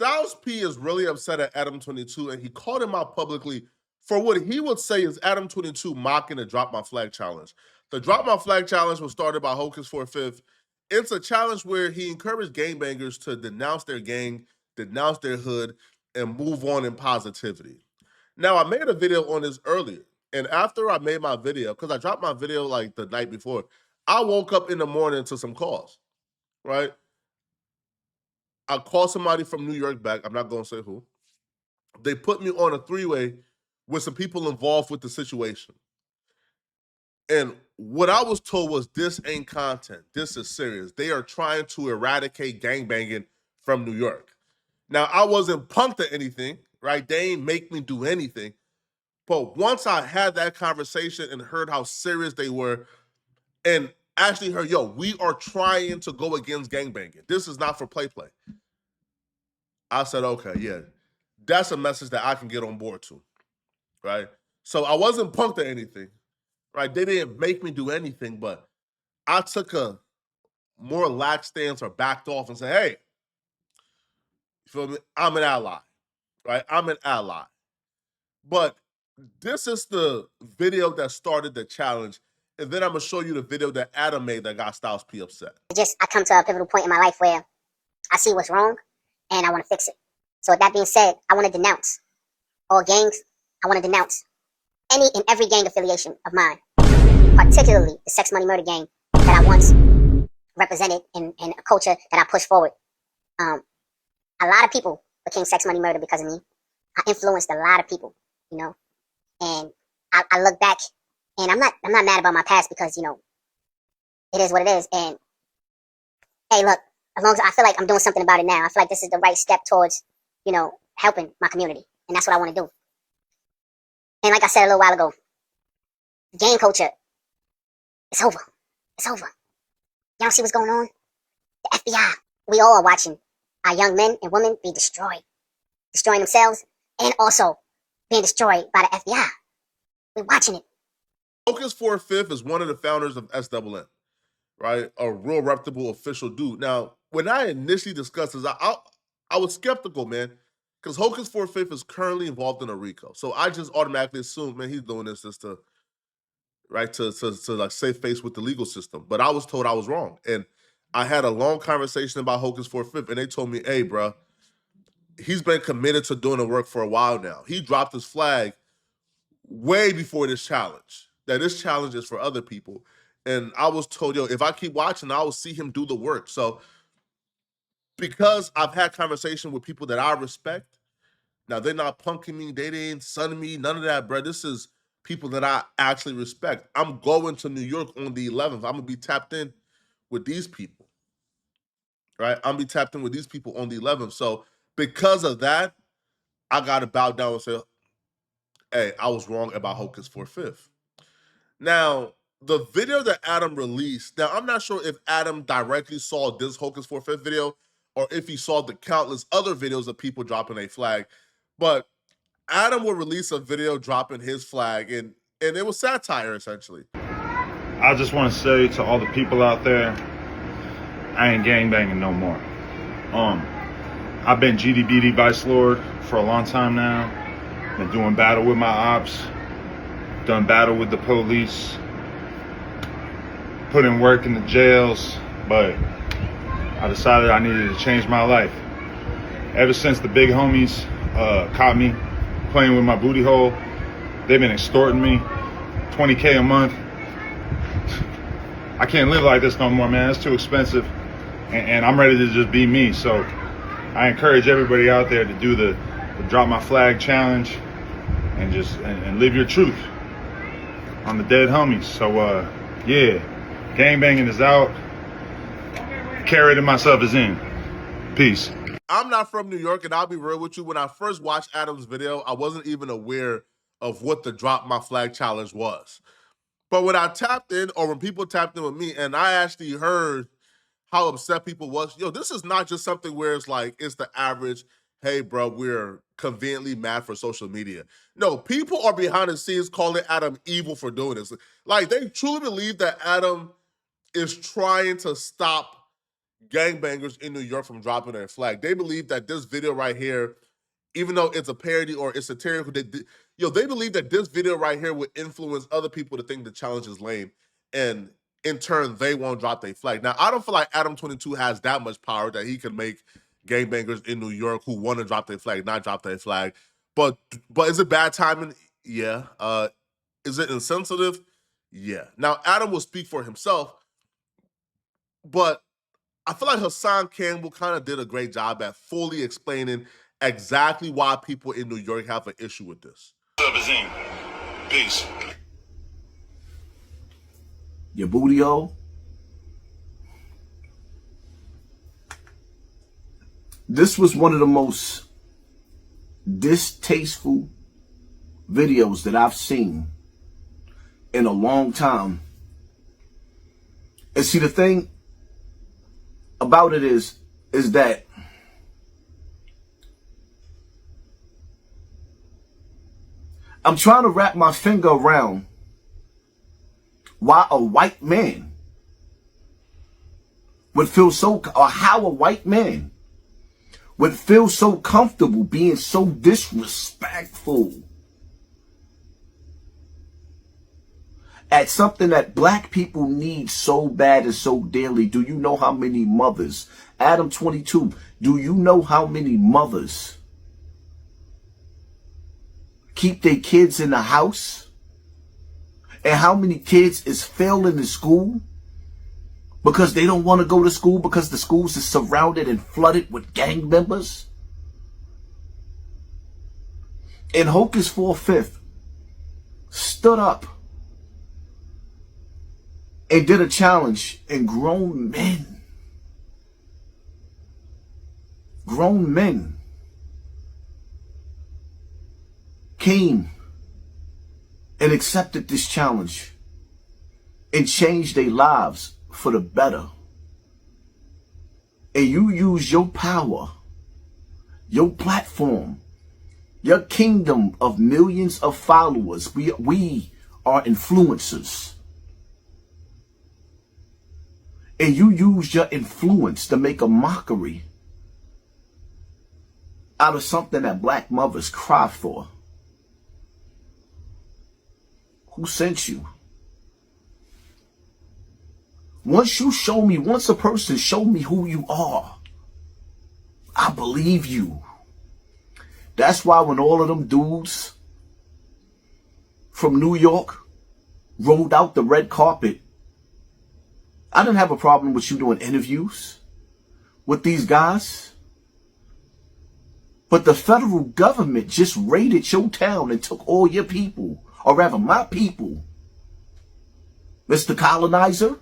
Styles P is really upset at Adam 22, and he called him out publicly for what he would say is Adam 22 mocking the Drop My Flag challenge. The Drop My Flag challenge was started by Hocus for a Fifth. It's a challenge where he encouraged gangbangers to denounce their gang, denounce their hood, and move on in positivity. Now, I made a video on this earlier, and after I made my video, because I dropped my video like the night before, I woke up in the morning to some calls, right? I called somebody from New York back. I'm not going to say who. They put me on a three-way with some people involved with the situation. And what I was told was this ain't content. This is serious. They are trying to eradicate gangbanging from New York. Now, I wasn't punked or anything, right? They ain't make me do anything. But once I had that conversation and heard how serious they were, and actually heard, yo, we are trying to go against gangbanging. This is not for play. I said, okay, yeah, that's a message that I can get on board to, right? So I wasn't punked or anything, right? They didn't make me do anything, but I took a more lax stance or backed off and said, hey, you feel me? I'm an ally, right? I'm an ally. But this is the video that started the challenge. And then I'm going to show you the video that Adam made that got Styles P upset. I come to a pivotal point in my life where I see what's wrong and I want to fix it. So with that being said, I want to denounce all gangs. I want to denounce any and every gang affiliation of mine, particularly the Sex Money Murder gang that I once represented in a culture that I pushed forward. A lot of people became Sex Money Murder because of me. I influenced a lot of people, you know, and I look back and I'm not mad about my past because, you know, it is what it is. And hey, look, as long as I feel like I'm doing something about it now, I feel like this is the right step towards, you know, helping my community. And that's what I want to do. And like I said a little while ago, gang culture, it's over. It's over. Y'all see what's going on? The FBI, we all are watching our young men and women be destroyed. Destroying themselves and also being destroyed by the FBI. We're watching it. Hocus for a Fifth is one of the founders of SNN, right? A real reputable official dude. Now, when I initially discussed this, I was skeptical, man, because Hocus for a Fifth is currently involved in a RICO. So I just automatically assumed, man, he's doing this just to, right, to like save face with the legal system. But I was told I was wrong. And I had a long conversation about Hocus for a Fifth, and they told me, hey, bro, he's been committed to doing the work for a while now. He dropped his flag way before this challenge, that this challenge is for other people. And I was told, yo, if I keep watching, I will see him do the work. So because I've had conversation with people that I respect, now they're not punking me, they didn't sunning me, none of that, bro. This is people that I actually respect. I'm going to New York on the 11th. I'm going to be tapped in with these people, right? I'm going to be tapped in with these people on the 11th. So because of that, I got to bow down and say, hey, I was wrong about Hocus for a Fifth. Now, the video that Adam released, now I'm not sure if Adam directly saw this Hocus for a Fifth video or if he saw the countless other videos of people dropping a flag, but Adam will release a video dropping his flag, and it was satire, essentially. I just want to say to all the people out there, I ain't gangbanging no more. I've been GDBD Vice Lord for a long time now. Been doing battle with my ops, done battle with the police, put in work in the jails, but I decided I needed to change my life. Ever since the big homies caught me playing with my booty hole, they've been extorting me, $20K a month. I can't live like this no more, man. It's too expensive, and I'm ready to just be me. So I encourage everybody out there to do the Drop My Flag challenge and just and live your truth on the dead homies. So yeah, gangbanging is out. Carrot and myself is in. Peace. I'm not from New York, and I'll be real with you. When I first watched Adam's video, I wasn't even aware of what the Drop My Flag challenge was. But when I tapped in, or when people tapped in with me, and I actually heard how upset people was, yo, this is not just something where it's like, it's the average, hey, bro, we're conveniently mad for social media. No, people are behind the scenes calling Adam evil for doing this. Like, they truly believe that Adam is trying to stop gangbangers in New York from dropping their flag. They believe that this video right here, even though it's a parody or it's satirical, they believe that this video right here would influence other people to think the challenge is lame, and in turn, they won't drop their flag. Now, I don't feel like Adam 22 has that much power that he can make gangbangers in New York who want to drop their flag not drop their flag. But is it bad timing? Yeah. Is it insensitive? Yeah. Now, Adam will speak for himself, but I feel like Hassan Campbell kind of did a great job at fully explaining exactly why people in New York have an issue with this. What's up, Azim? Peace. Your booty hole. This was one of the most distasteful videos that I've seen in a long time. And see, the thing about it is that I'm trying to wrap my finger around why a white man would feel so, or how a white man would feel so comfortable being so disrespectful at something that black people need so bad and so dearly. Do you know how many mothers, Adam 22, do you know how many mothers keep their kids in the house? And how many kids is failing in school because they don't want to go to school because the schools is surrounded and flooded with gang members? And Hocus 4/5 stood up and did a challenge, and grown men came and accepted this challenge and changed their lives for the better. And you use your power, your platform, your kingdom of millions of followers. We are influencers. And you use your influence to make a mockery out of something that black mothers cry for. Who sent you? Once a person show me who you are, I believe you. That's why when all of them dudes from New York rolled out the red carpet, I didn't have a problem with you doing interviews with these guys. But the federal government just raided your town and took all your people, or rather my people, Mr. Colonizer,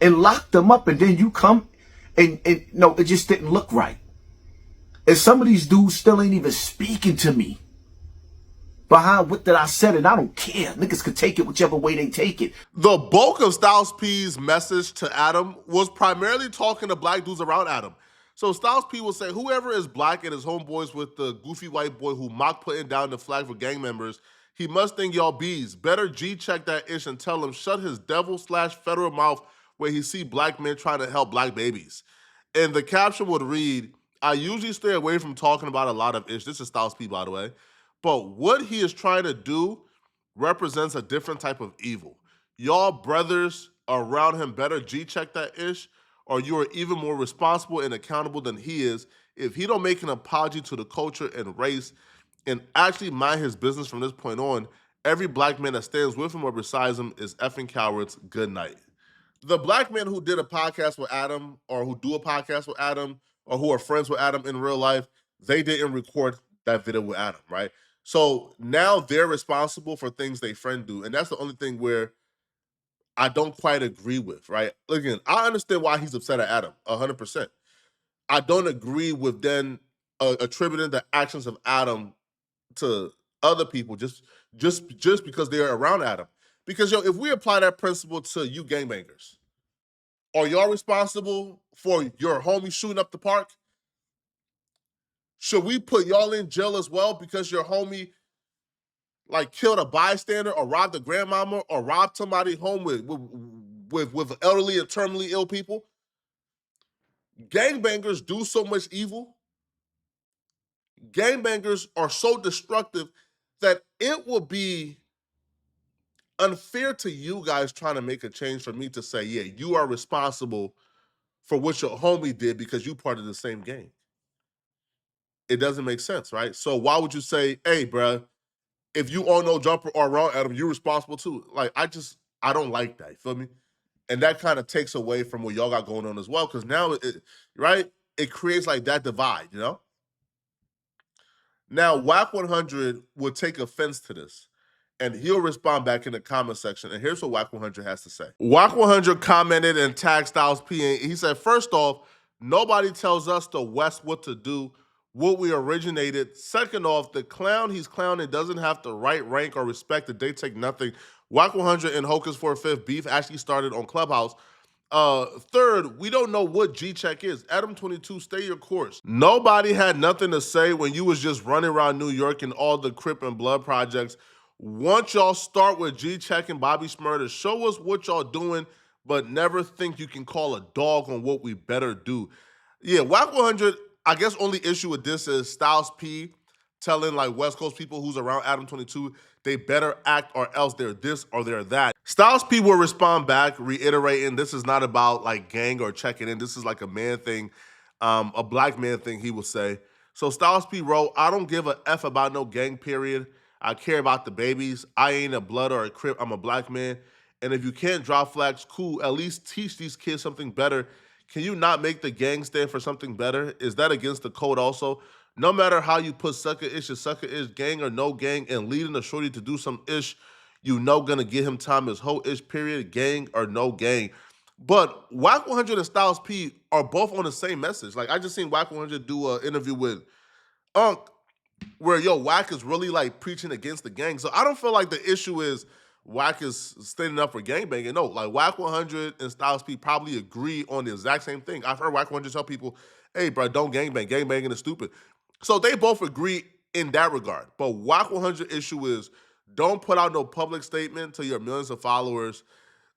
and locked them up. And then you come and no, it just didn't look right. And some of these dudes still ain't even speaking to me behind what that I said, and I don't care. Niggas could take it whichever way they take it. The bulk of Styles P's message to Adam was primarily talking to black dudes around Adam. So Styles P will say, whoever is black and is homeboys with the goofy white boy who mocked putting down the flag for gang members, he must think y'all bees. Better G-check that ish and tell him shut his devil/federal mouth where he see black men trying to help black babies. And the caption would read, I usually stay away from talking about a lot of ish. This is Styles P, by the way. But what he is trying to do represents a different type of evil. Y'all brothers around him better G-check that ish, or you are even more responsible and accountable than he is if he don't make an apology to the culture and race and actually mind his business from this point on. Every black man that stands with him or besides him is effing cowards. Good night. The black men who did a podcast with Adam, or who do a podcast with Adam, or who are friends with Adam in real life, they didn't record that video with Adam, right? So now they're responsible for things they friend do. And that's the only thing where I don't quite agree with, right? Again, I understand why he's upset at Adam, 100%. I don't agree with then attributing the actions of Adam to other people just because they are around Adam. Because, if we apply that principle to you gangbangers, are y'all responsible for your homie shooting up the park? Should we put y'all in jail as well because your homie killed a bystander or robbed a grandmama or robbed somebody home with with elderly and terminally ill people. Gangbangers do so much evil. Gangbangers are so destructive that it will be unfair to you guys trying to make a change for me to say, yeah, you are responsible for what your homie did because you part of the same gang. It doesn't make sense, right? So why would you say, hey, bruh, if you own no jumper or wrong, Adam, you're responsible too? Like, I don't like that. You feel me? And that kind of takes away from what y'all got going on as well. Because now, right, it creates like that divide, you know? Now, Wack 100 will take offense to this, and he'll respond back in the comment section. And here's what Wack 100 has to say. Wack 100 commented and tagged Styles P. And he said, first off, nobody tells us the West what to do, what we originated. Second off, the clown he's clowning doesn't have the right rank or respect that they take nothing. Wack 100 and Hocus for a Fifth beef actually started on Clubhouse. Third, we don't know what G-Check is. Adam 22, stay your course. Nobody had nothing to say when you was just running around New York and all the Crip and Blood projects. Once y'all start with G-Check and Bobby Shmurda, show us what y'all doing, but never think you can call a dog on what we better do. Yeah, Wack 100, I guess only issue with this is Styles P telling like West Coast people who's around Adam 22, they better act or else they're this or they're that. Styles P will respond back, reiterating this is not about like gang or checking in. This is like a man thing, a black man thing, he will say. So Styles P wrote, I don't give a F about no gang, period. I care about the babies. I ain't a blood or a Crip. I'm a black man. And if you can't drop flags, cool. At least teach these kids something better. Can you not make the gang stand for something better? Is that against the code also? No matter how you put sucker ish or sucker ish, gang or no gang, and leading a shorty to do some ish, you know gonna get him time his whole ish period, gang or no gang. But Wack 100 and Styles P are both on the same message. Like I just seen Wack 100 do an interview with Unk where Wack is really like preaching against the gang. So I don't feel like the issue is Wack is standing up for gangbanging. No, like Wack 100 and Styles P probably agree on the exact same thing. I've heard Wack 100 tell people, hey, bro, don't gangbang. Gangbanging is stupid. So they both agree in that regard. But Wack 100 issue is don't put out no public statement to your millions of followers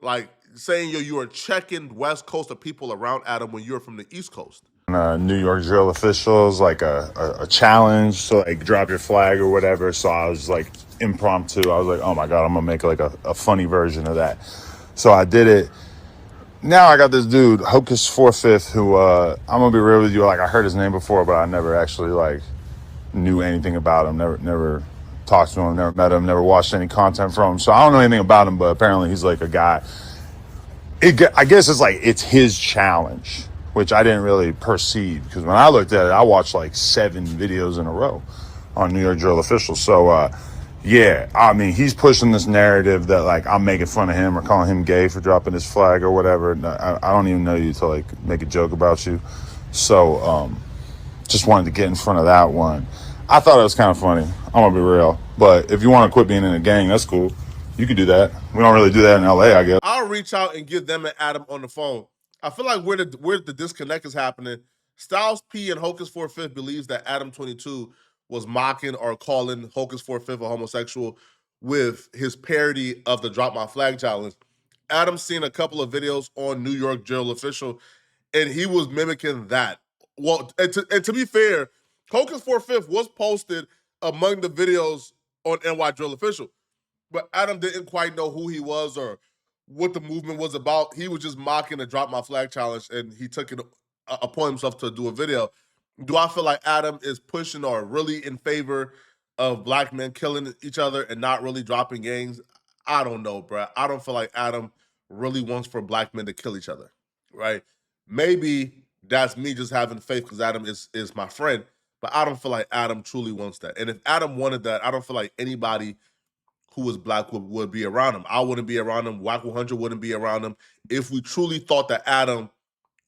like saying you are checking West Coast of people around Adam when you're from the East Coast. New York drill officials, like a challenge, so like drop your flag or whatever. So I was like impromptu. I was like, oh my God, I'm gonna make like a funny version of that. So I did it. Now I got this dude, Hocus 4/5, who I'm gonna be real with you. Like I heard his name before, but I never actually like knew anything about him. Never talked to him, never met him, never watched any content from him. So I don't know anything about him, but apparently he's like a guy. I guess it's his challenge, which I didn't really perceive, because when I looked at it, I watched like 7 videos in a row on New York drill officials. So yeah, I mean, he's pushing this narrative that like I'm making fun of him or calling him gay for dropping his flag or whatever. I don't even know you to like make a joke about you. So just wanted to get in front of that one. I thought it was kind of funny. I'm gonna be real. But if you want to quit being in a gang, that's cool. You can do that. We don't really do that in LA, I guess. I'll reach out and give them and Adam on the phone. I feel like where the disconnect is happening, Styles P and Hocus for a Fifth believes that Adam 22 was mocking or calling Hocus for a Fifth a homosexual with his parody of the Drop My Flag challenge. Adam's seen a couple of videos on New York Jail Official, and he was mimicking that. Well, and to be fair, Hocus for a Fifth was posted among the videos on NY Drill Official, but Adam didn't quite know who he was or what the movement was about. He was just mocking the Drop My Flag challenge, and he took it upon himself to do a video. Do I feel like Adam is pushing or really in favor of black men killing each other and not really dropping gangs? I don't know, bro. I don't feel like Adam really wants for black men to kill each other, right? Maybe that's me just having faith because Adam is my friend, but I don't feel like Adam truly wants that. And if Adam wanted that, I don't feel like anybody who was black would be around him. I wouldn't be around him. Wack 100 wouldn't be around him if we truly thought that Adam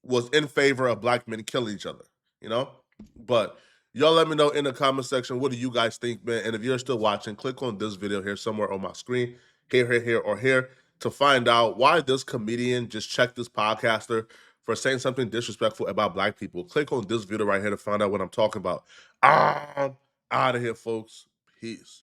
was in favor of black men killing each other, you know? But y'all let me know in the comment section, what do you guys think, man? And if you're still watching, click on this video here somewhere on my screen, here, or here, to find out why this comedian just checked this podcaster for saying something disrespectful about black people. Click on this video right here to find out what I'm talking about. I'm out of here, folks. Peace.